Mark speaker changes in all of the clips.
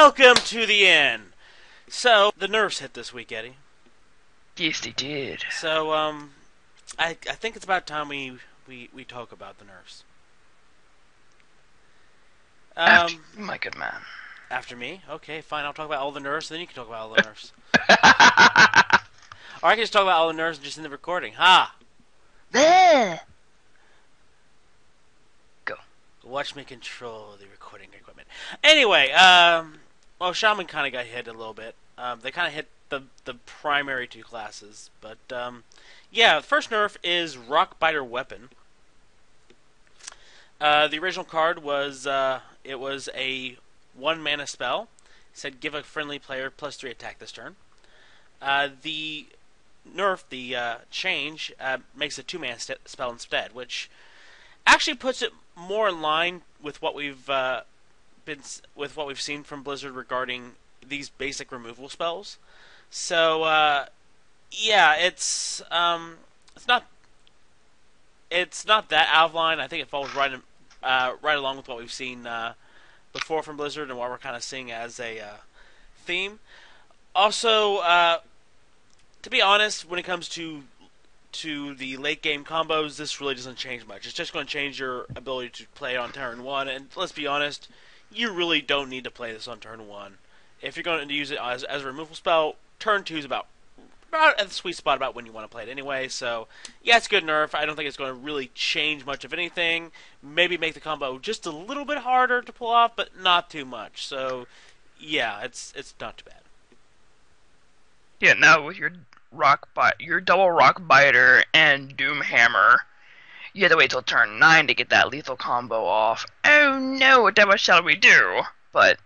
Speaker 1: Welcome to the end. So, the Nerfs hit this week, Eddie.
Speaker 2: Yes, they did.
Speaker 1: So, I think it's about time we talk about the Nerfs.
Speaker 2: After you, my good man.
Speaker 1: After me? Okay, fine. I'll talk about all the Nerfs, then you can talk about all the Nerfs. Or I can just talk about all the Nerfs just in the recording. Ha!
Speaker 2: There. Go.
Speaker 1: Watch me control the recording equipment. Anyway, well, Shaman kind of got hit a little bit. They kind of hit the primary two classes. But, yeah, the first nerf is Rockbiter Weapon. The original card was, it was a 1-mana spell. It said give a friendly player +3 attack this turn. The nerf, the change, makes a 2-mana spell instead, which actually puts it more in line with what we've seen from Blizzard regarding these basic removal spells. So yeah, it's not that out of line. I think it falls right along with what we've seen before from Blizzard and what we're kind of seeing as a theme. Also, to be honest, when it comes to the late game combos, this really doesn't change much. It's just going to change your ability to play on turn 1, and let's be honest, you really don't need to play this on turn 1. If you're going to use it as a removal spell, turn 2 is about at the sweet spot about when you want to play it anyway. So yeah, it's a good nerf. I don't think it's going to really change much of anything. Maybe make the combo just a little bit harder to pull off, but not too much. So yeah, it's not too bad.
Speaker 2: Yeah, now with your double Rockbiter and Doomhammer, you had to wait till turn 9 to get that lethal combo off. Oh no, what devil shall we do? But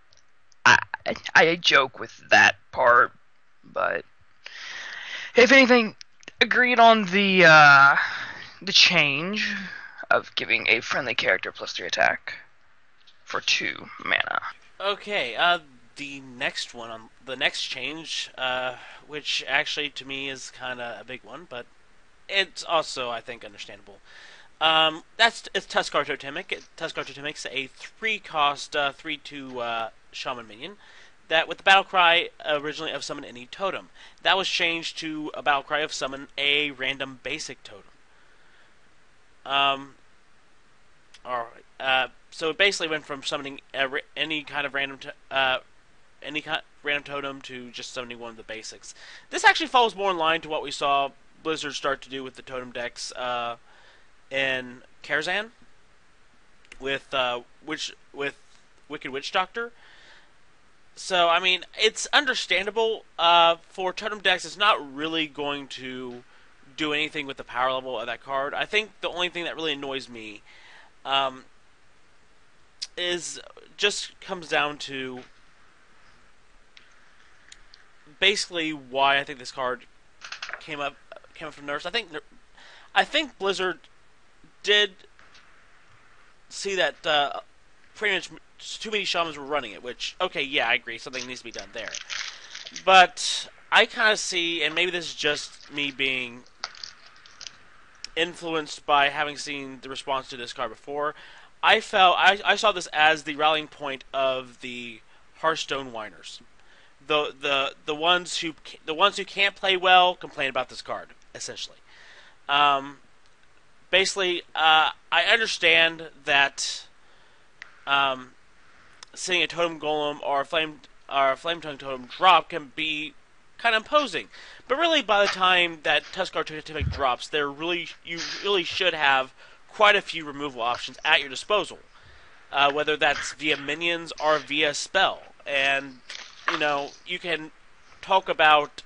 Speaker 2: I joke with that part, but if anything, agreed on the change of giving a friendly character +3 attack for 2 mana.
Speaker 1: Okay, the next change, which actually to me is kind of a big one, but it's also, I think, understandable. It's Tuskarr Totemic. Tuskarr Totemic's a 3-cost, 3/2 Shaman minion that with the battle cry originally of summon any totem. That was changed to a battle cry of summon a random basic totem. So it basically went from summoning any kind of random totem to just summoning one of the basics. This actually falls more in line to what we saw Blizzard start to do with the totem decks in Karazhan with Wicked Witch Doctor. So I mean, it's understandable for totem decks. It's not really going to do anything with the power level of that card. I think the only thing that really annoys me comes down to basically why I think this card came up from Nerfs. I think Blizzard did see that pretty much too many shamans were running it, which, okay, yeah, I agree, something needs to be done there. But I kind of see, and maybe this is just me being influenced by having seen the response to this card before, I saw this as the rallying point of the Hearthstone whiners. The ones who can't play well complain about this card, essentially. Basically, I understand that seeing a totem golem or a flame tongue totem drop can be kind of imposing, but really by the time that Tuskarr Totemic drops, you really should have quite a few removal options at your disposal, whether that's via minions or via spell. And you can talk about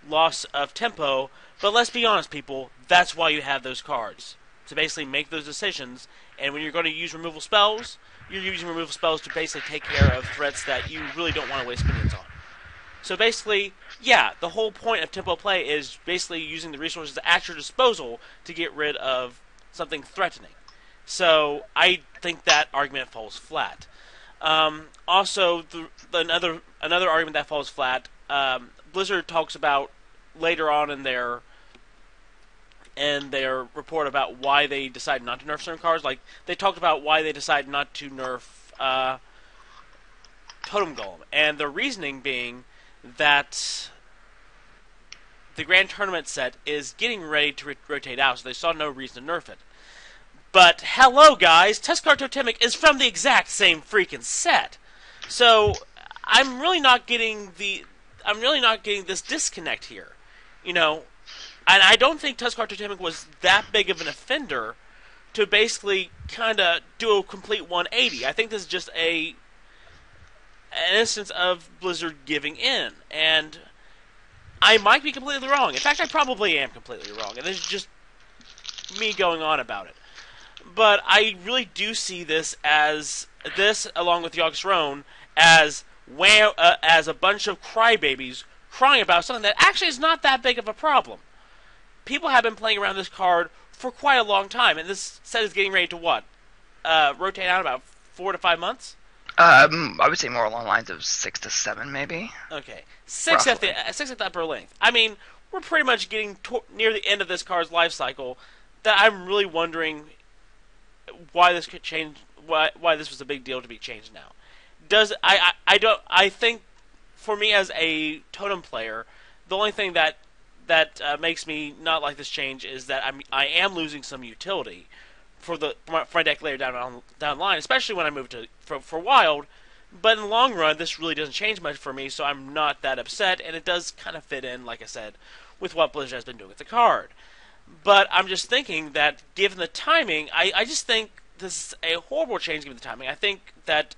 Speaker 1: loss of tempo, but let's be honest, people, that's why you have those cards, to basically make those decisions. And when you're going to use removal spells, you're using removal spells to basically take care of threats that you really don't want to waste minions on. So basically, yeah, the whole point of tempo play is basically using the resources at your disposal to get rid of something threatening. So I think that argument falls flat. Also, another argument that falls flat, Blizzard talks about later on in their report about why they decided not to nerf certain cards. Like, they talked about why they decided not to nerf Totem Golem, and the reasoning being that the Grand Tournament set is getting ready to rotate out, so they saw no reason to nerf it. But hello, guys, Tuskarr Totemic is from the exact same freaking set, so I'm really not getting this disconnect here, you know. And I don't think Tuskarr Totemic was that big of an offender to basically kind of do a complete 180. I think this is just an instance of Blizzard giving in, and I might be completely wrong. In fact, I probably am completely wrong, and this is just me going on about it. But I really do see this, along with Yogg-Saron, as a bunch of crybabies crying about something that actually is not that big of a problem. People have been playing around this card for quite a long time, and this set is getting ready to what? Rotate out about 4 to 5 months?
Speaker 2: I would say more along the lines of 6 to 7, maybe.
Speaker 1: Okay. 6 at the upper length. I mean, we're pretty much getting near the end of this card's life cycle, that I'm really wondering why this could change, why this was a big deal to be changed now. I think, for me as a Totem player, the only thing that makes me not like this change is that I am losing some utility for my deck later down the line, especially when I move for Wild. But in the long run, this really doesn't change much for me, so I'm not that upset, and it does kind of fit in, like I said, with what Blizzard has been doing with the card. But I'm just thinking that, given the timing, I just think this is a horrible change given the timing. I think that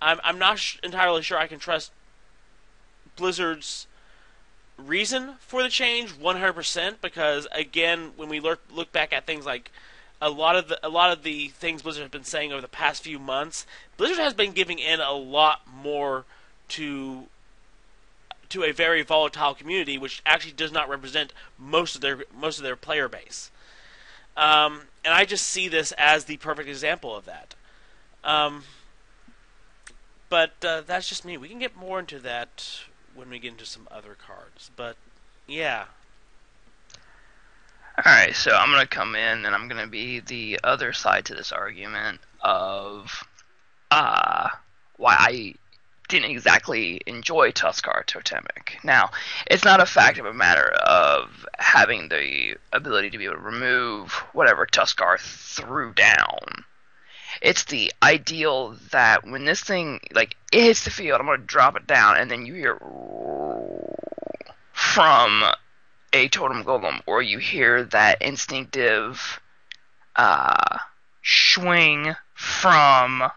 Speaker 1: I'm not entirely sure I can trust Blizzard's reason for the change 100%, because again, when we look back at things like a lot of the things Blizzard has been saying over the past few months, Blizzard has been giving in a lot more to a very volatile community, which actually does not represent most of their player base. And I just see this as the perfect example of that. But that's just me. We can get more into that when we get into some other cards. But, yeah.
Speaker 2: Alright, so I'm going to come in and I'm going to be the other side to this argument of why I didn't exactly enjoy Tuskarr Totemic. Now, it's not a fact of a matter of having the ability to be able to remove whatever Tuskarr threw down. It's the ideal that when this thing, like, it hits the field, I'm going to drop it down, and then you hear from a Totem Golem, or you hear that instinctive swing from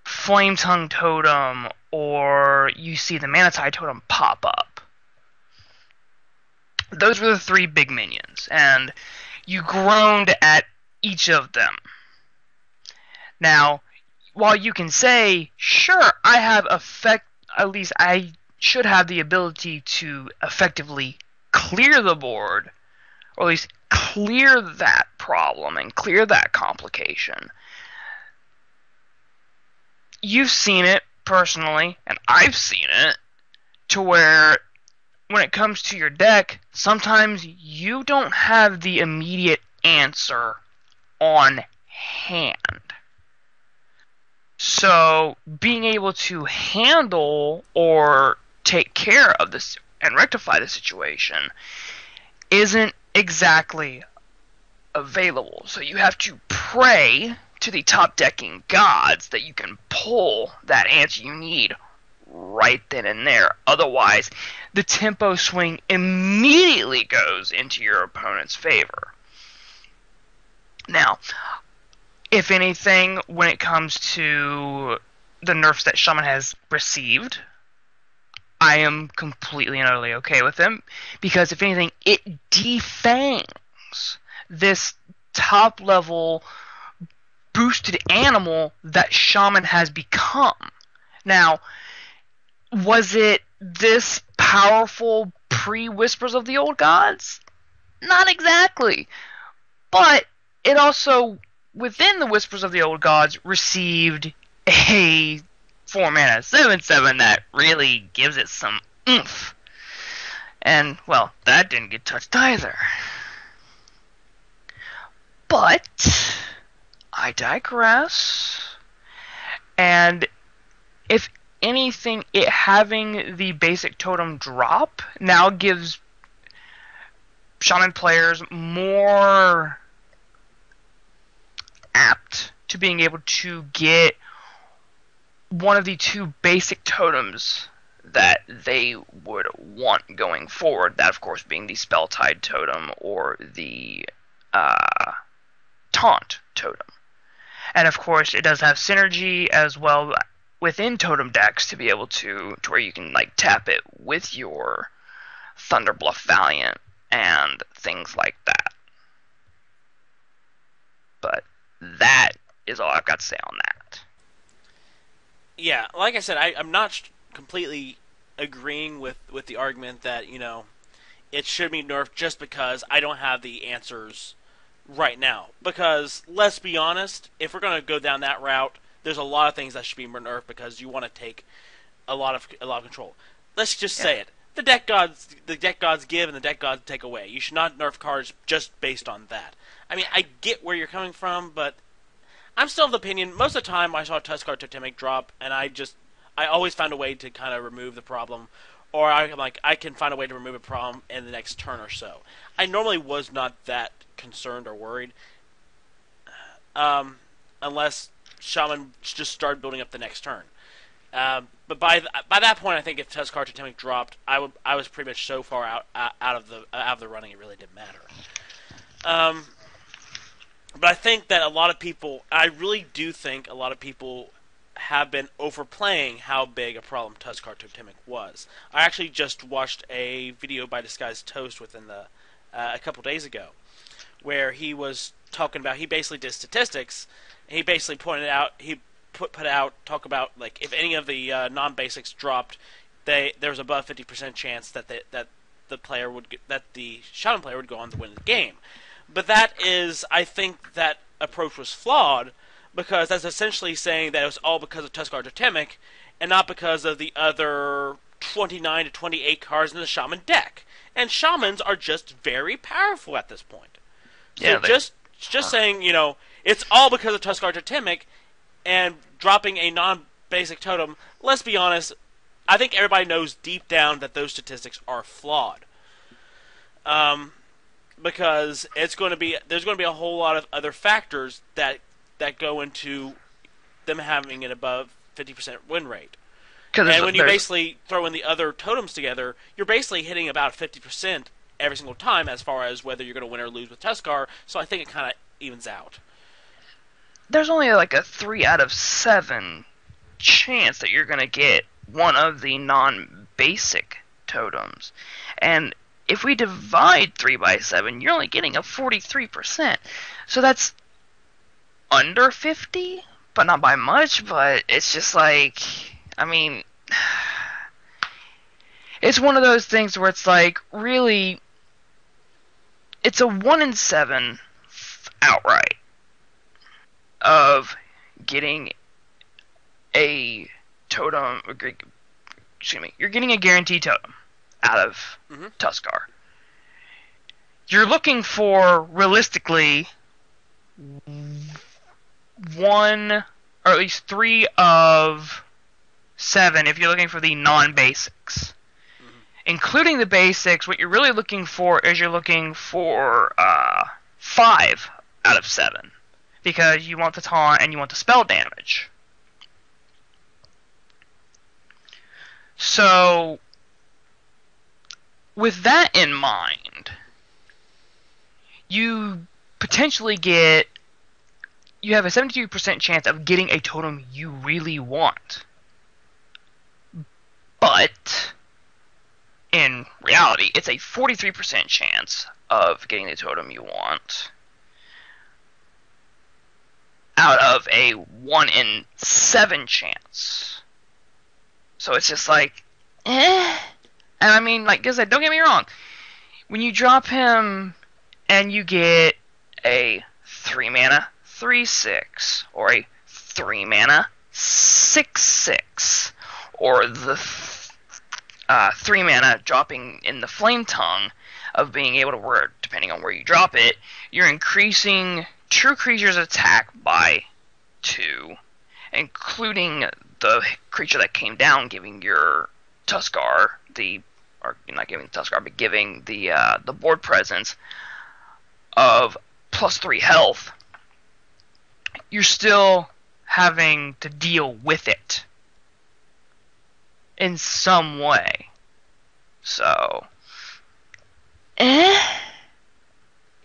Speaker 2: Flame Tongue Totem, or you see the Manatee Totem pop up. Those were the 3 big minions, and you groaned at each of them. Now, while you can say, sure, at least I should have the ability to effectively clear the board, or at least clear that problem and clear that complication. You've seen it personally, and I've seen it, to where when it comes to your deck, sometimes you don't have the immediate answer on hand. So, being able to handle or take care of this and rectify the situation isn't exactly available. So you have to pray to the top decking gods that you can pull that answer you need right then and there. Otherwise, the tempo swing immediately goes into your opponent's favor. Now, if anything, when it comes to the nerfs that Shaman has received, I am completely and utterly okay with them, because if anything, it defangs this top-level boosted animal that Shaman has become. Now, was it this powerful pre-Whispers of the Old Gods? Not exactly. But it also, within the Whispers of the Old Gods, received a 4-mana 7/7 that really gives it some oomph. And, well, that didn't get touched either. But I digress. And if anything, it having the basic totem drop now gives Shaman players more apt to being able to get one of the two basic totems that they would want going forward. That, of course, being the Spell-Tide totem or the Taunt totem. And, of course, it does have synergy as well within totem decks to be able to where you can like tap it with your Thunderbluff Valiant and things like that. But that is all I've got to say on that.
Speaker 1: Yeah, like I said, I'm not completely agreeing with the argument that, you know, it should be nerfed just because I don't have the answers right now. Because, let's be honest, if we're going to go down that route, there's a lot of things that should be nerfed because you want to take a lot of control. Let's just say it. The deck gods give and the deck gods take away. You should not nerf cards just based on that. I mean, I get where you're coming from, but I'm still of the opinion, most of the time I saw Tuskarr Totemic drop, and I always found a way to kind of remove the problem, or I'm like, I can find a way to remove a problem in the next turn or so. I normally was not that concerned or worried, unless Shaman just started building up the next turn. But by that point, I think if Tuskarr Totemic dropped, I was pretty much so far out of the running, it really didn't matter. But I think that a lot of people, I really do think a lot of people have been overplaying how big a problem Tuskarr Totemic was. I actually just watched a video by Disguised Toast within a couple days ago, where he was talking about, he basically did statistics, and he basically pointed out, talk about like if any of the non-basics dropped, there was above 50% chance that the Shaman player would go on to win the game. But I think that approach was flawed, because that's essentially saying that it was all because of Tuskarr Totemic, and not because of the other 29 to 28 cards in the Shaman deck. And Shamans are just very powerful at this point. So just saying, you know, it's all because of Tuskarr Totemic, and dropping a non-basic totem, let's be honest, I think everybody knows deep down that those statistics are flawed. Because there's going to be a whole lot of other factors that go into them having an above 50% win rate. And when you basically throw in the other totems together, you're basically hitting about 50% every single time as far as whether you're going to win or lose with Tuskarr, so I think it kind of evens out.
Speaker 2: There's only like a 3 out of 7 chance that you're going to get one of the non-basic totems. And if we divide 3 by 7, you're only getting a 43%. So that's under 50, but not by much, but it's just like, I mean, it's one of those things where it's like, really, it's a 1 in 7 outright of getting a totem, excuse me, you're getting a guaranteed totem out of Tuskarr. You're looking for, realistically, 1, or at least 3 of 7 if you're looking for the non-basics. Including the basics, what you're really looking for is you're looking for 5 out of 7. Because you want the taunt and you want the spell damage. So, with that in mind, you potentially you have a 72% chance of getting a totem you really want. But, in reality, it's a 43% chance of getting the totem you want out of a 1 in 7 chance. So it's just like, And I mean, like I said, don't get me wrong. When you drop him and you get a 3-mana 3/6, or a 3-mana 6/6, or the 3-mana dropping in the Flame Tongue of being able to work, depending on where you drop it, you're increasing True Creature's attack by 2, including the creature that came down, giving your Tuskarr or not giving the Tuskarr, but giving the board presence of +3 health, you're still having to deal with it in some way. So, it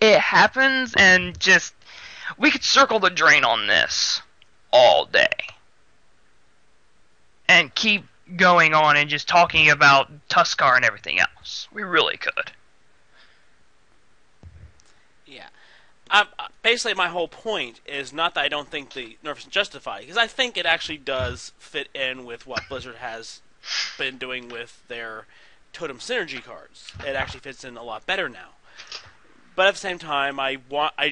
Speaker 2: happens, and just we could circle the drain on this all day and keep going on and just talking about Tuskarr and everything else. We really could.
Speaker 1: Yeah. Basically, my whole point is not that I don't think the nerfs is justified, because I think it actually does fit in with what Blizzard has been doing with their Totem Synergy cards. It actually fits in a lot better now. But at the same time, I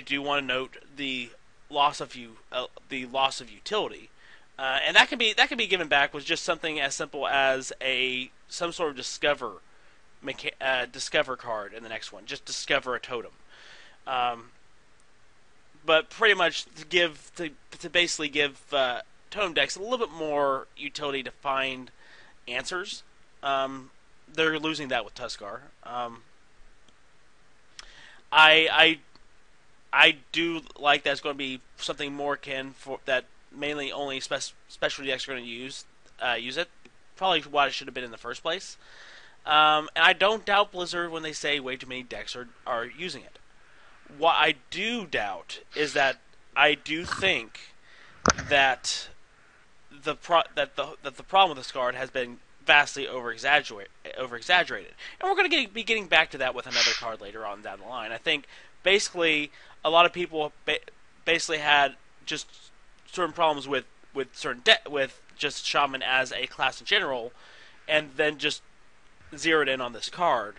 Speaker 1: do want to note the loss of utility, and that can be given back with just something as simple as some sort of discover card in the next one. Just discover a totem. But pretty much to basically give totem decks a little bit more utility to find answers. They're losing that with Tuskarr. I do like that it's going to be something more akin for that. Mainly only specialty decks are going to use it. Probably what it should have been in the first place. And I don't doubt Blizzard when they say way too many decks are using it. What I do doubt is that I do think that the problem with this card has been vastly over exaggerated, and we're going to be getting back to that with another card later on down the line. I think basically a lot of people basically had just certain problems with just Shaman as a class in general, and then just zeroed in on this card.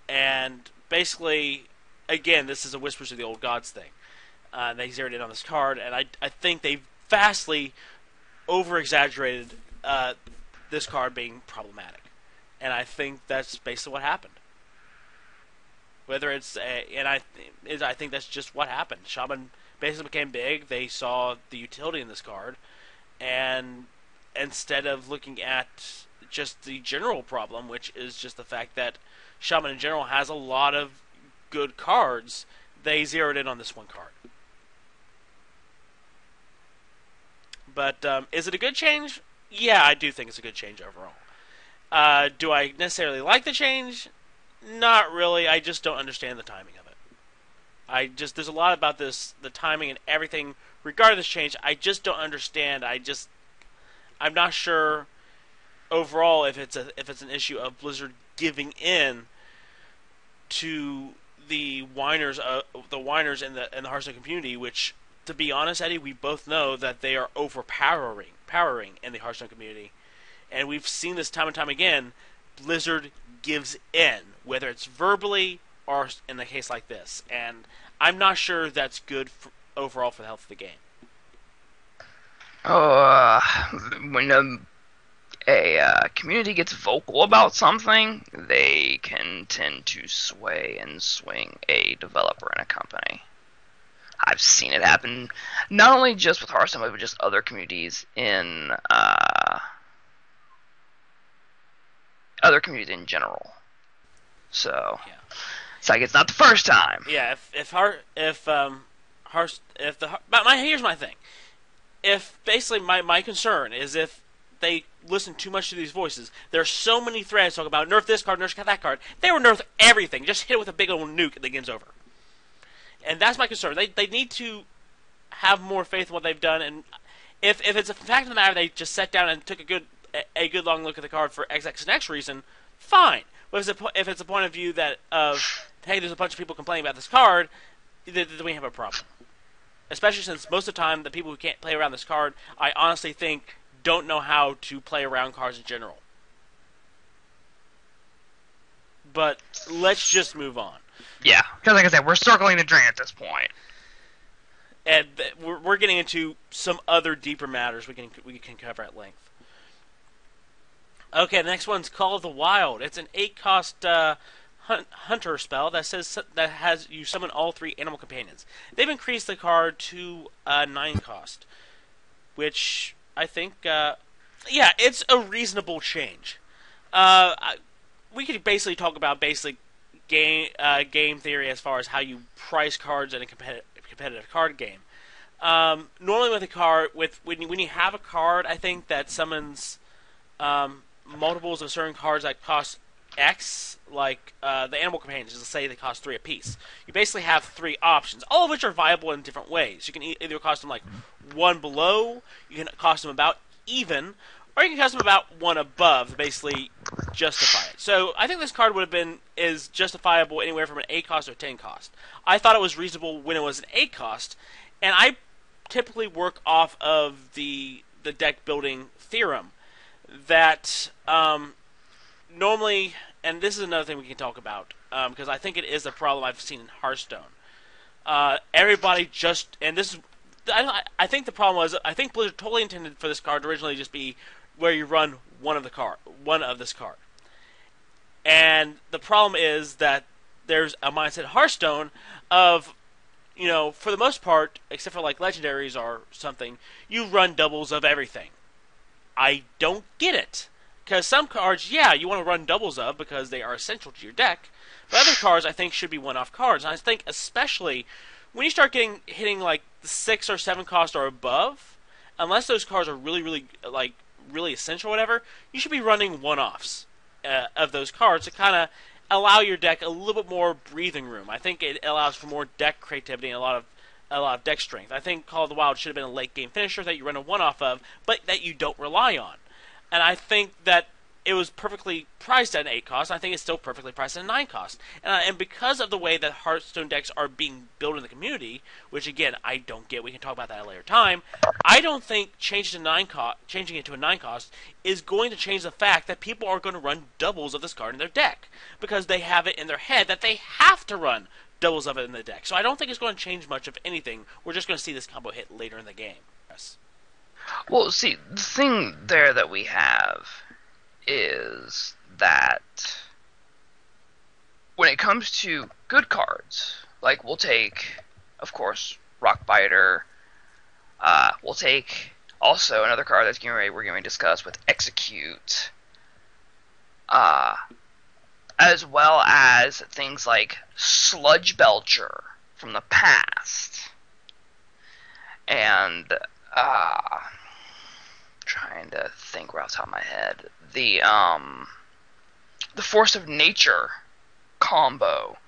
Speaker 1: And basically, again, this is a Whispers of the Old Gods thing. They zeroed in on this card, and I think they vastly over-exaggerated this card being problematic. And I think that's basically what happened. I think that's just what happened. Shaman basically became big. They saw the utility in this card, and instead of looking at just the general problem, which is just the fact that Shaman in general has a lot of good cards, they zeroed in on this one card. But is it a good change? Yeah, I do think it's a good change overall. Do I necessarily like the change? Not really. I just don't understand the timing of it. There's a lot about this, the timing and everything regarding this change. I just don't understand. I'm not sure overall if it's an issue of Blizzard giving in to the whiners in the Hearthstone community, which, to be honest, Eddie, we both know that they are overpowering in the Hearthstone community, and we've seen this time and time again. Blizzard gives in, whether it's verbally or in a case like this, and I'm not sure that's good overall for the health of the game.
Speaker 2: When a community gets vocal about something, they can tend to sway and swing a developer in a company. I've seen it happen not only just with Hearthstone, but just other communities in general. So
Speaker 1: Yeah.
Speaker 2: it's like it's not the first time.
Speaker 1: Yeah, here's my thing. If basically my concern is if they listen too much to these voices, there are so many threads talking about nerf this card, nerf that card. They would nerf everything. Just hit it with a big old nuke and the game's over. And that's my concern. They need to have more faith in what they've done. And if it's a fact of the matter, they just sat down and took a good long look at the card for X and X reason, fine. But if it's a point of view that hey, there's a bunch of people complaining about this card, then we have a problem. Especially since most of the time the people who can't play around this card, I honestly think, don't know how to play around cards in general. But let's just move on.
Speaker 2: Yeah, because like I said, we're circling the drain at this point.
Speaker 1: And we're getting into some other deeper matters we can cover at length. Okay, the next one's Call of the Wild. It's an 8-cost hunter spell that has you summon all 3 animal companions. They've increased the card to 9 cost, which I think, yeah, it's a reasonable change. We could basically talk about basic game theory as far as how you price cards in a competitive card game. Normally, with a card, when you have a card, I think that summons multiples of certain cards that cost X, like the animal companions. Let's say they cost 3 apiece. You basically have 3 options, all of which are viable in different ways. You can either cost them like 1 below, you can cost them about even, or you can cost them about 1 above to basically justify it. So I think this card is justifiable anywhere from an 8 cost or a 10 cost. I thought it was reasonable when it was an 8 cost, and I typically work off of the deck building theorem that normally, and this is another thing we can talk about, because I think it is a problem I've seen in Hearthstone. Everybody just, and this is, I think the problem was, I think Blizzard totally intended for this card to originally just be where you run one of this card. And the problem is that there's a mindset in Hearthstone of, for the most part, except for like legendaries or something, you run doubles of everything. I don't get it. Because some cards, yeah, you want to run doubles of because they are essential to your deck. But other cards, I think, should be one-off cards. And I think especially when you start hitting like the 6 or 7 cost or above, unless those cards are really, really, really essential or whatever, you should be running one-offs of those cards to kind of allow your deck a little bit more breathing room. I think it allows for more deck creativity and a lot of deck strength. I think Call of the Wild should have been a late-game finisher that you run a one-off of, but that you don't rely on. And I think that it was perfectly priced at an 8 cost. I think it's still perfectly priced at a 9 cost. And because of the way that Hearthstone decks are being built in the community, which again I don't get, we can talk about that at a later time. I don't think changing it to a 9 cost is going to change the fact that people are going to run doubles of this card in their deck because they have it in their head that they have to run doubles of it in the deck. So I don't think it's going to change much of anything. We're just going to see this combo hit later in the game. Yes.
Speaker 2: Well, see, the thing there that we have is that when it comes to good cards, like we'll take, of course, Rockbiter. We'll take also another card we're going to discuss with Execute, as well as things like Sludge Belcher from the past, and trying to think right off the top of my head, the Force of Nature combo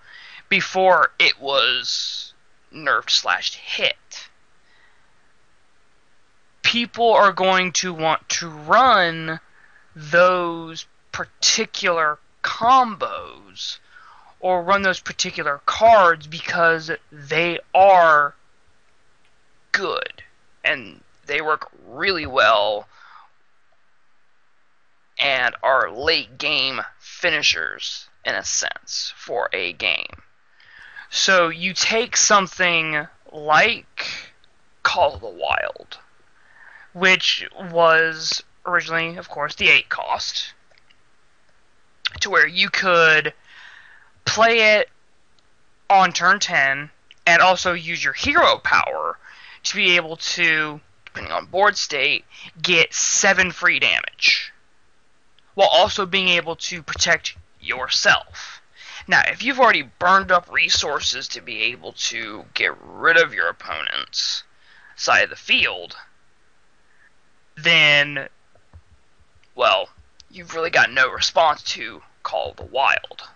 Speaker 2: before it was nerfed / hit. People are going to want to run those particular combos or run those particular cards because they are good and they work really well and are late game finishers in a sense for a game. So you take something like Call of the Wild, which was originally, of course, the 8 cost, to where you could play it on turn 10 and also use your hero power to be able to, depending on board state, get 7 free damage, while also being able to protect yourself. Now, if you've already burned up resources to be able to get rid of your opponent's side of the field, then, well, you've really got no response to Call of the Wild.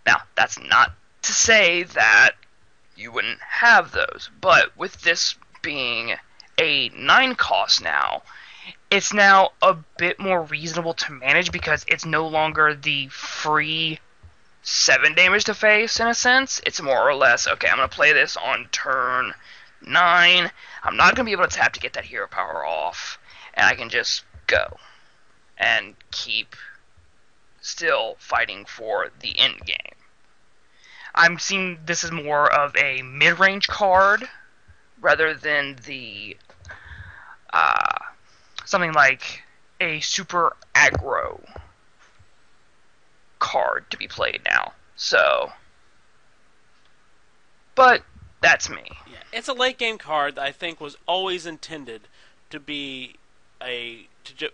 Speaker 2: Now, that's not to say that you wouldn't have those, but with this being a 9 cost now, it's now a bit more reasonable to manage because it's no longer the free 7 damage to face, in a sense. It's more or less, okay, I'm going to play this on turn 9. I'm not going to be able to tap to get that hero power off, and I can just go and keep still fighting for the end game. I'm seeing this as more of a mid-range card rather than the something like a super aggro card to be played now. So, but that's me.
Speaker 1: Yeah, it's a late game card that I think was always intended to be to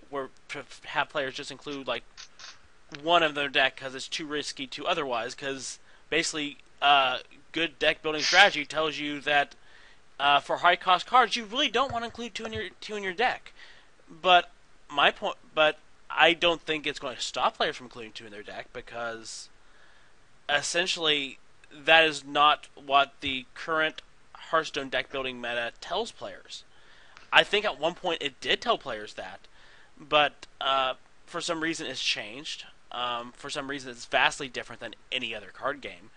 Speaker 1: have players just include like one of their deck because it's too risky to otherwise. Because basically, good deck building strategy tells you that for high cost cards, you really don't want to include two in your deck. But I don't think it's going to stop players from including two in their deck because essentially that is not what the current Hearthstone deck building meta tells players. I think at one point it did tell players that, but for some reason it's changed. For some reason it's vastly different than any other card game,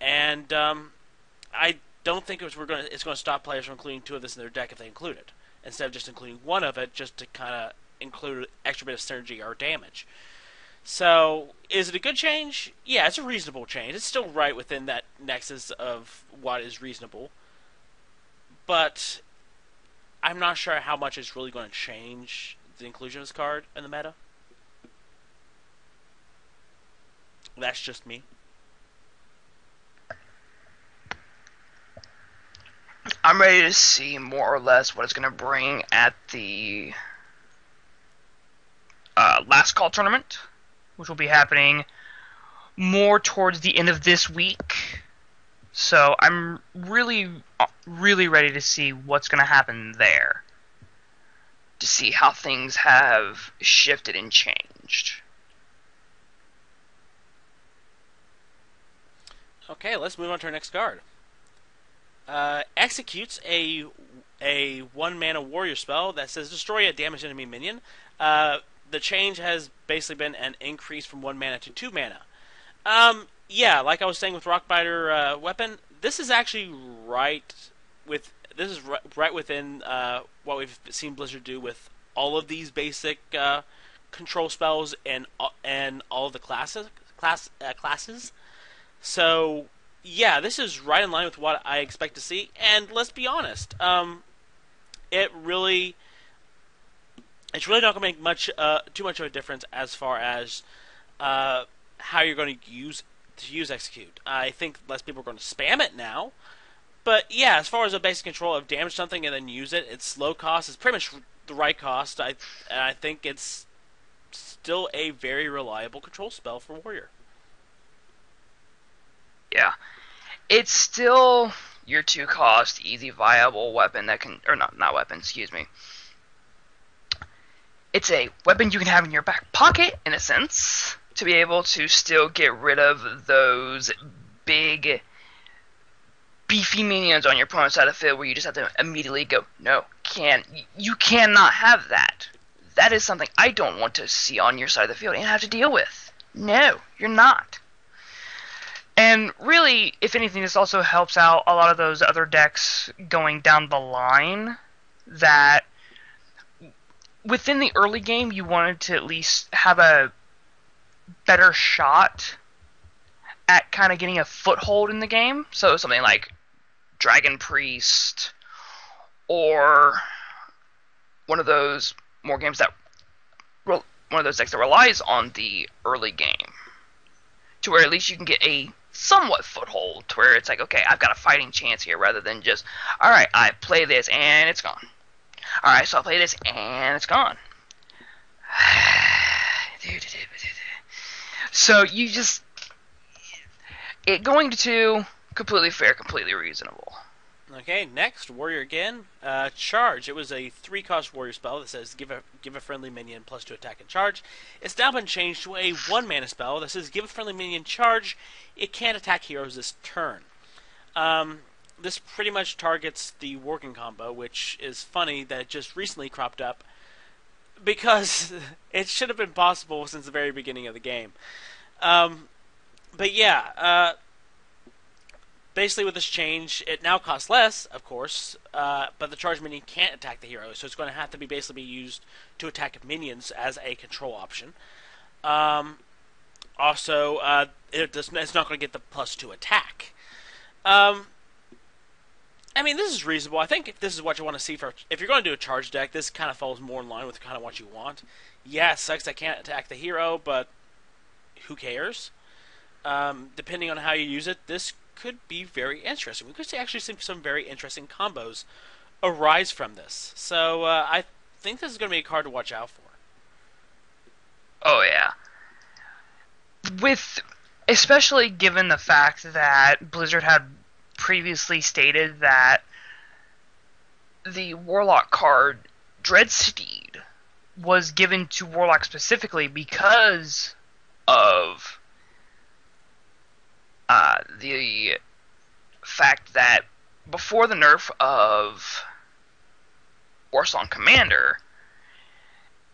Speaker 1: and I don't think it's going to stop players from including two of this in their deck if they include it, instead of just including one of it just to kind of include an extra bit of synergy or damage. So, is it a good change? Yeah, it's a reasonable change. It's still right within that nexus of what is reasonable. But I'm not sure how much it's really going to change the inclusion of this card in the meta. That's just me.
Speaker 2: I'm ready to see more or less what it's going to bring at the last call tournament, which will be happening more towards the end of this week. So I'm really, really ready to see what's going to happen there, to see how things have shifted and changed.
Speaker 1: Okay, let's move on to our next card. Executes a 1-mana warrior spell that says destroy a damaged enemy minion. The change has basically been an increase from 1 mana to 2 mana. Yeah, like I was saying with Rockbiter Weapon, this is actually right within what we've seen Blizzard do with all of these basic control spells and all of the classes. So yeah, this is right in line with what I expect to see. And let's be honest, it's really not going to make too much of a difference as far as how you're going to use execute. I think less people are going to spam it now. But yeah, as far as a basic control of damage something and then use it, it's low cost. It's pretty much the right cost. I think it's still a very reliable control spell for Warrior.
Speaker 2: Yeah. It's still your 2-cost, easy, viable weapon that can... Or not weapon, excuse me. It's a weapon you can have in your back pocket, in a sense, to be able to still get rid of those big, beefy minions on your opponent's side of the field where you just have to immediately go, no, you cannot have that. That is something I don't want to see on your side of the field and have to deal with. No, you're not. And really, if anything, this also helps out a lot of those other decks going down the line that within the early game you wanted to at least have a better shot at kind of getting a foothold in the game. So something like Dragon Priest or one of those decks that relies on the early game, to where at least you can get a somewhat foothold, to where it's like, okay, I've got a fighting chance here, rather than just, alright, I play this and it's gone. Alright, so I play this and it's gone. So you just... It going to 2, completely fair, completely reasonable.
Speaker 1: Okay, next, Warrior again. Charge. It was a 3-cost Warrior spell that says give a friendly minion +2 attack and charge. It's now been changed to a 1-mana spell that says give a friendly minion charge. It can't attack heroes this turn. This pretty much targets the working combo, which is funny that it just recently cropped up, because it should have been possible since the very beginning of the game. But yeah, basically with this change, it now costs less, of course, but the charge minion can't attack the hero, so it's going to have to basically be used to attack minions as a control option. Also, it's not going to get the +2 attack. I mean, this is reasonable. I think if this is what you want to see if you're going to do a charge deck, this kind of falls more in line with kind of what you want. Yeah, it sucks I can't attack the hero, but who cares? Depending on how you use it, this could be very interesting. We could actually see some very interesting combos arise from this. So I think this is going to be a card to watch out for.
Speaker 2: Oh yeah. Especially given the fact that Blizzard had previously stated that the Warlock card Dreadsteed was given to Warlock specifically because of the fact that before the nerf of Warsong Commander,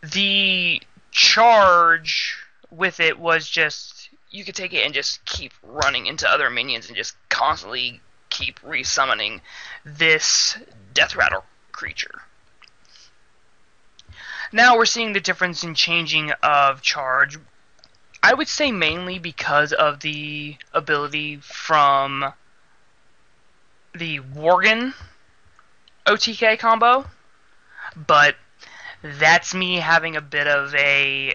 Speaker 2: the charge with it was just, you could take it and just keep running into other minions and just constantly keep resummoning this Death Rattle creature. Now we're seeing the difference in changing of charge. I would say mainly because of the ability from the Worgen OTK combo, but that's me having a bit of a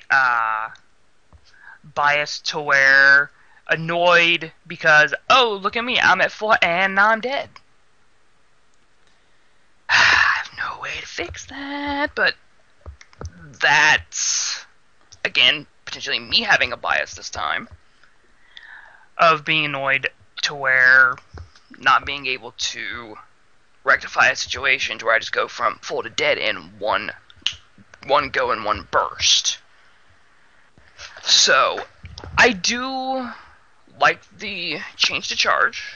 Speaker 2: bias to where annoyed because, oh, look at me, I'm at full and now I'm dead. I have no way to fix that, but that's, again, potentially me having a bias this time of being annoyed to where not being able to rectify a situation to where I just go from full to dead in one go in one burst. So I do like the change to charge,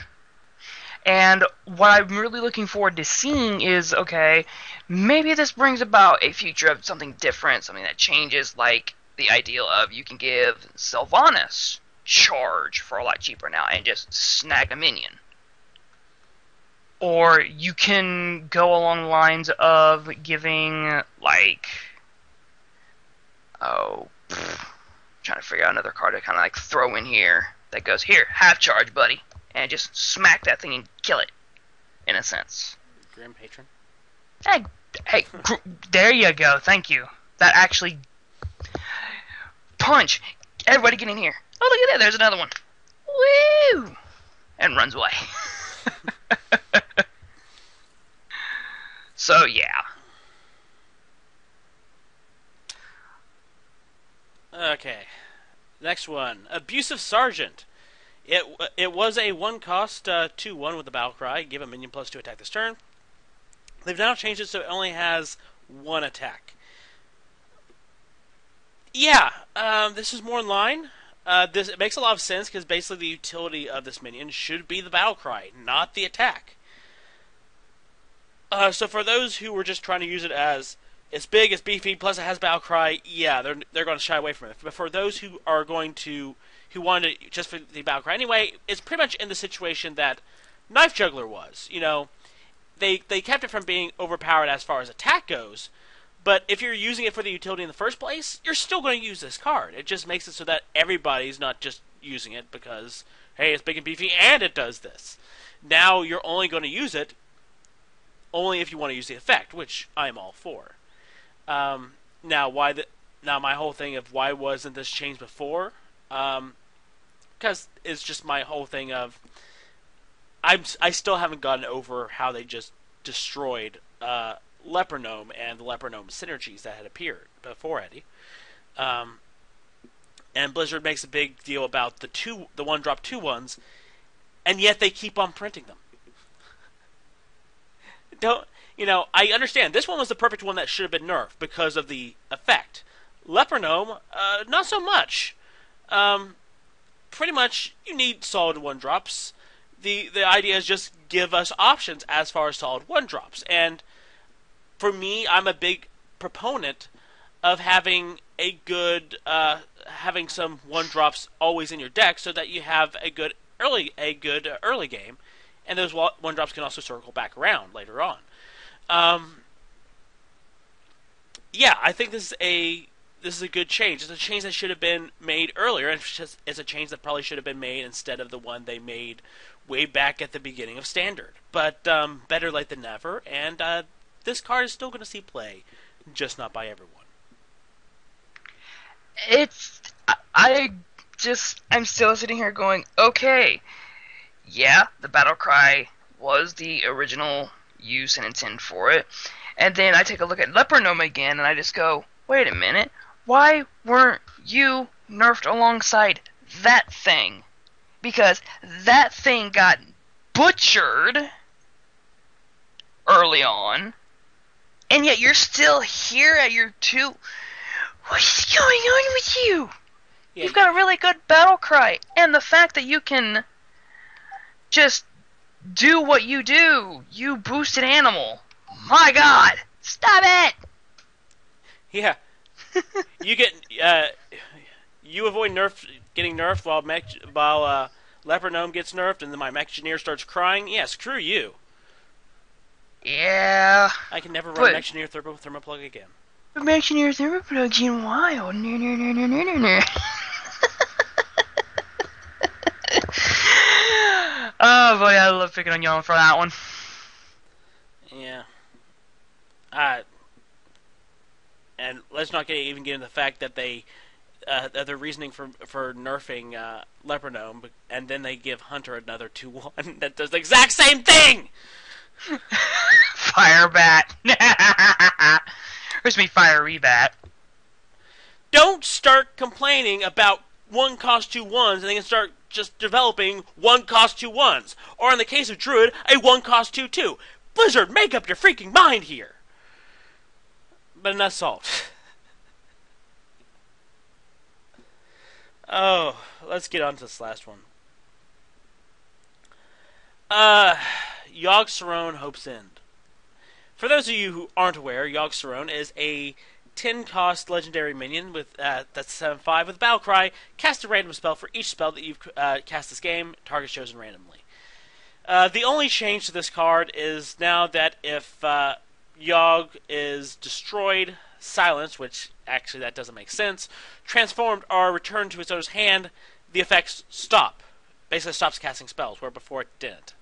Speaker 2: and what I'm really looking forward to seeing is, okay, maybe this brings about a future of something different, something that changes, like the ideal of you can give Sylvanas charge for a lot cheaper now and just snag a minion. Or you can go along the lines of giving, like, trying to figure out another card to kind of like throw in here that goes, here, have charge, buddy, and just smack that thing and kill it, in a sense.
Speaker 1: Grim Patron?
Speaker 2: Hey, there you go, thank you. That actually... Punch! Everybody get in here. Oh, look at that, there's another one. Woo! And runs away. So, yeah.
Speaker 1: Okay. Next one. Abusive Sergeant. It was a 1-cost 2-1 with the Battle Cry. Give a minion +2 attack this turn. They've now changed it so it only has 1 attack. Yeah, this is more in line. It makes a lot of sense because basically the utility of this minion should be the Battle Cry, not the attack. So for those who were just trying to use it as it's big, it's beefy, plus it has Battle Cry, yeah, they're going to shy away from it. But for those who are who wanted it just for the Battle Cry anyway, it's pretty much in the situation that Knife Juggler was. You know, they kept it from being overpowered as far as attack goes, but if you're using it for the utility in the first place, you're still going to use this card. It just makes it so that everybody's not just using it because, hey, it's big and beefy and it does this. Now you're only going to use it only if you want to use the effect, which I'm all for. Now my whole thing of why wasn't this changed before? Because it's just my whole thing of I still haven't gotten over how they just destroyed Leper Gnome and the Leper Gnome synergies that had appeared before Eddie. And Blizzard makes a big deal about the 1-drop 2-1s, and yet they keep on printing them. I understand this one was the perfect one that should have been nerfed because of the effect. Leper Gnome, not so much. Pretty much, you need solid 1-drops. The idea is just give us options as far as solid 1-drops. And for me, I'm a big proponent of having having some 1-drops always in your deck, so that you have a good early game, and those 1-drops can also circle back around later on. Yeah, I think this is a good change. It's a change that should have been made earlier, and it's a change that probably should have been made instead of the one they made way back at the beginning of Standard. But better late than never, and this card is still going to see play, just not by everyone.
Speaker 2: I'm still sitting here going, okay, yeah, the Battle Cry was the original use and intend for it. And then I take a look at Leper Gnome again, and I just go, wait a minute, why weren't you nerfed alongside that thing? Because that thing got butchered early on, and yet you're still here at your 2. What is going on with you? Yeah, you've got a really good battle cry, and the fact that you can just do what you do, you boosted animal. My God, stop it!
Speaker 1: Yeah, you get you avoid getting nerfed while Leper Gnome gets nerfed, and then my Mech Engineer starts crying. Yeah, screw you.
Speaker 2: Yeah.
Speaker 1: I can never run Mech Engineer Thermoplug again.
Speaker 2: Mech Engineer Thermoplug's in wild. No. Oh boy, I love picking on y'all for that one.
Speaker 1: Yeah. And let's not even get into the fact that their reasoning for nerfing Leper Gnome, and then they give Hunter another 2/1 that does the exact same thing.
Speaker 2: Fire Bat. Where's me Fiery Bat?
Speaker 1: Don't start complaining about 1 cost 2 1s, and then start just developing 1 cost 2 1s, or in the case of Druid, a 1 cost 2 2. Blizzard, make up your freaking mind here. But enough solved. Oh, let's get on to this last one. Yogg-Saron Hope's End. For those of you who aren't aware, Yogg-Saron is a 10-cost legendary minion with that's 7/5 with Battle Cry. Cast a random spell for each spell that you've cast this game. Target chosen randomly. The only change to this card is now that if Yogg is destroyed, silenced, which actually that doesn't make sense, transformed or returned to its owner's hand, the effects stop. Basically stops casting spells, where before it didn't.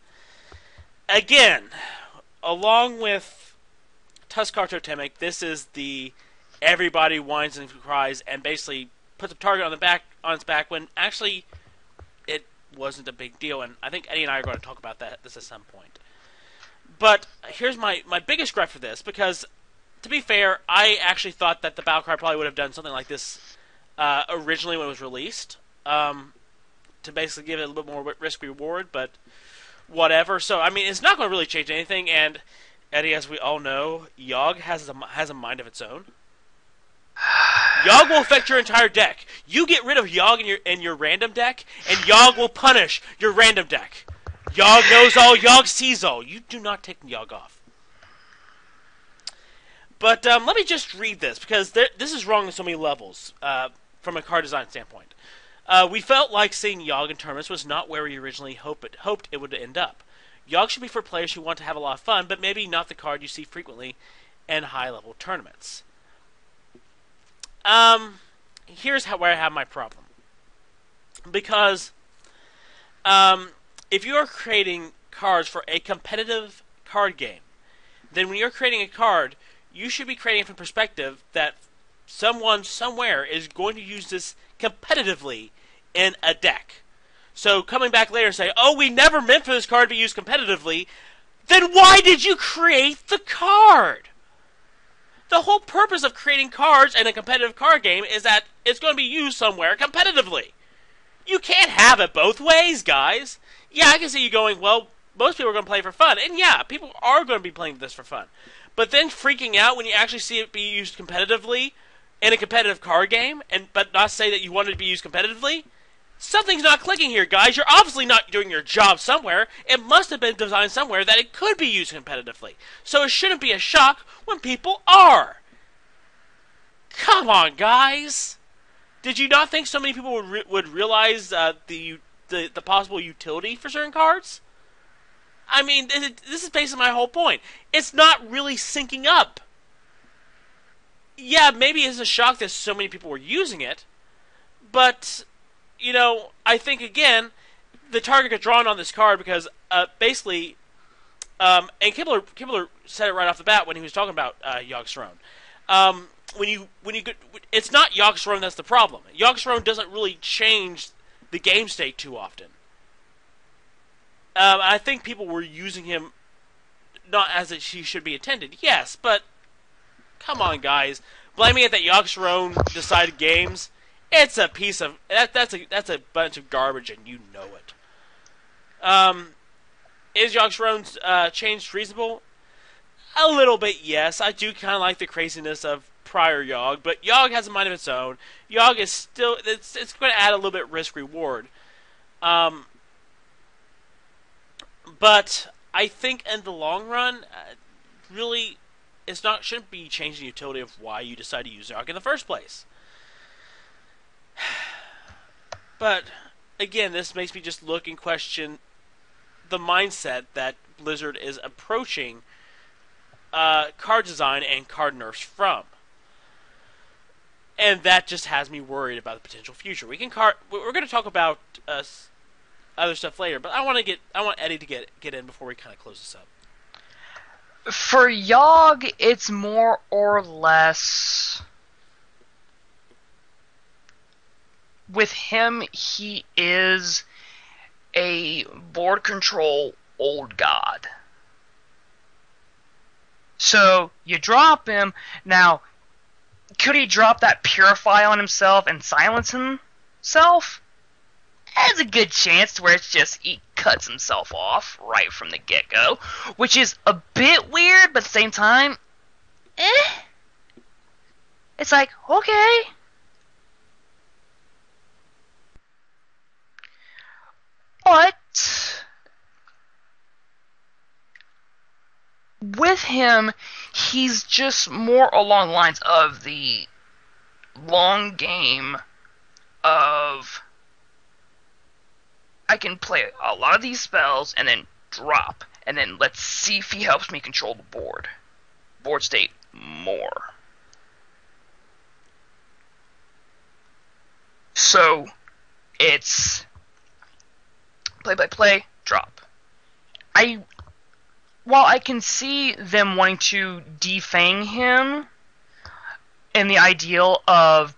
Speaker 1: Again, along with Tuskarr Totemic, this is the everybody whines and cries and basically puts a target on its back when actually it wasn't a big deal, and I think Eddie and I are going to talk about this at some point. But here's my biggest gripe for this, because to be fair, I actually thought that the Battle Cry probably would have done something like this originally when it was released, to basically give it a little bit more risk-reward, but whatever. So, I mean, it's not going to really change anything, and Eddie, as we all know, Yogg has a mind of its own. Yogg will affect your entire deck. You get rid of Yogg in your random deck, and Yogg will punish your random deck. Yogg knows all, Yogg sees all. You do not take Yogg off. But let me just read this, because this is wrong on so many levels from a card design standpoint. We felt like seeing Yogg in tournaments was not where we originally hoped it would end up. Yogg should be for players who want to have a lot of fun, but maybe not the card you see frequently in high-level tournaments. Here's where I have my problem. Because if you are creating cards for a competitive card game, then when you're creating a card, you should be creating it from the perspective that someone somewhere is going to use this competitively in a deck. So coming back later and say, oh, we never meant for this card to be used competitively, then why did you create the card? The whole purpose of creating cards in a competitive card game is that it's going to be used somewhere competitively. You can't have it both ways, guys. Yeah, I can see you going, well, most people are going to play for fun. And yeah, people are going to be playing this for fun. But then freaking out when you actually see it be used competitively in a competitive card game, but not say that you want it to be used competitively, something's not clicking here, guys. You're obviously not doing your job somewhere. It must have been designed somewhere that it could be used competitively. So it shouldn't be a shock when people are. Come on, guys. Did you not think so many people would realize the possible utility for certain cards? I mean, this is basically my whole point. It's not really syncing up. Yeah, maybe it's a shock that so many people were using it, but, you know, I think, again, the target got drawn on this card because, basically, and Kibler said it right off the bat when he was talking about Yogg-Saron. It's not Yogg-Saron that's the problem. Yogg-Saron doesn't really change the game state too often. I think people were using him not as it she should be intended. Yes, but come on, guys, blaming it that Yogg-Saron decided games. It's a piece of that's a bunch of garbage, and you know it. Is Yogg-Saron's change reasonable? A little bit, yes. I do kind of like the craziness of prior Yogg, but Yogg has a mind of its own. Yogg is still it's going to add a little bit risk reward. But I think in the long run, really, shouldn't be changing the utility of why you decide to use Yogg in the first place. But again, this makes me just look and question the mindset that Blizzard is approaching card design and card nerfs from, and that just has me worried about the potential future. We're going to talk about other stuff later, but I want Eddie to get in before we kind of close this up.
Speaker 2: For Yogg, it's more or less. With him, he is a board control old god. So, you drop him. Now, could he drop that Purify on himself and silence himself? There's a good chance to where it's just he cuts himself off right from the get-go, which is a bit weird, but at the same time, it's like, okay. But with him, he's just more along the lines of the long game of I can play a lot of these spells and then drop, and then let's see if he helps me control the board state more. So it's play, drop. While I can see them wanting to defang him in the ideal of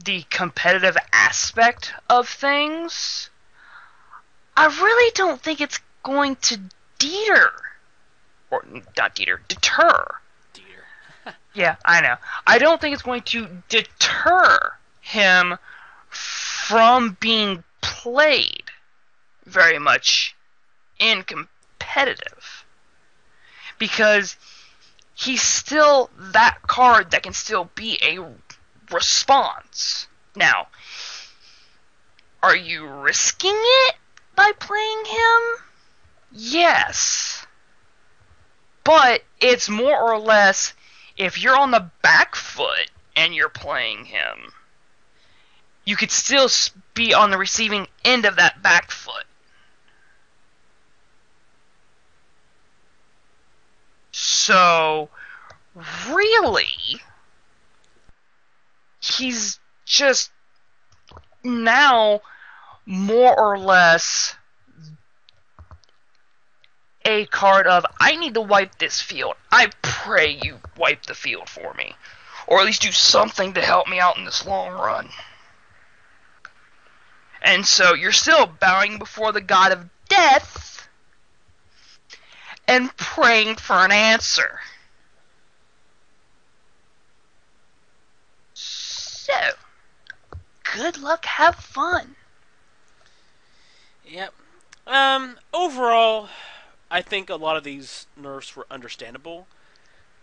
Speaker 2: the competitive aspect of things, I really don't think it's going to deter. Yeah, I know. I don't think it's going to deter him from being played very much in competitive. Because he's still that card that can still be a response. Now, are you risking it by playing him? Yes. But it's more or less, if you're on the back foot and you're playing him, you could still be on the receiving end of that back foot. So, really, he's just now more or less a card of, I need to wipe this field. I pray you wipe the field for me. Or at least do something to help me out in this long run. And so you're still bowing before the god of death and praying for an answer. So, good luck, have fun.
Speaker 1: Yep. Overall, I think a lot of these nerfs were understandable.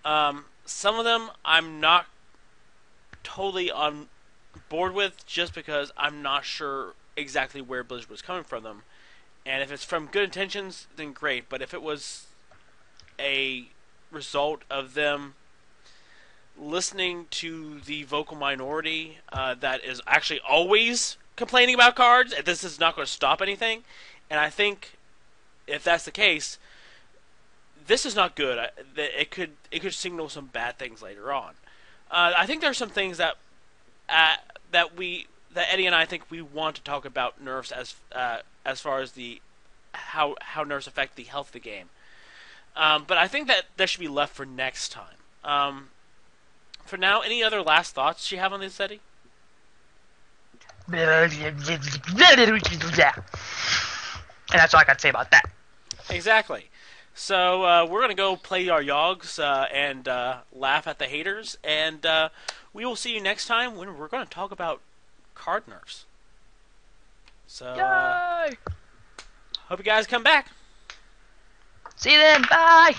Speaker 1: Some of them I'm not totally on board with, just because I'm not sure exactly where Blizzard was coming from them. And if it's from good intentions, then great. But if it was a result of them listening to the vocal minority that is actually always complaining about cards, this is not going to stop anything. And I think if that's the case, this is not good. It could signal some bad things later on. I think there are some things that Eddie and I think we want to talk about nerfs as far as the how nerfs affect the health of the game. But I think that should be left for next time. For now, any other last thoughts you have on this, Eddie?
Speaker 2: And that's all I got to say about that.
Speaker 1: Exactly. So we're gonna go play our Yoggs and laugh at the haters, and we will see you next time when we're gonna talk about card nerfs. So
Speaker 2: Yay!
Speaker 1: hope you guys come back.
Speaker 2: See you then. Bye.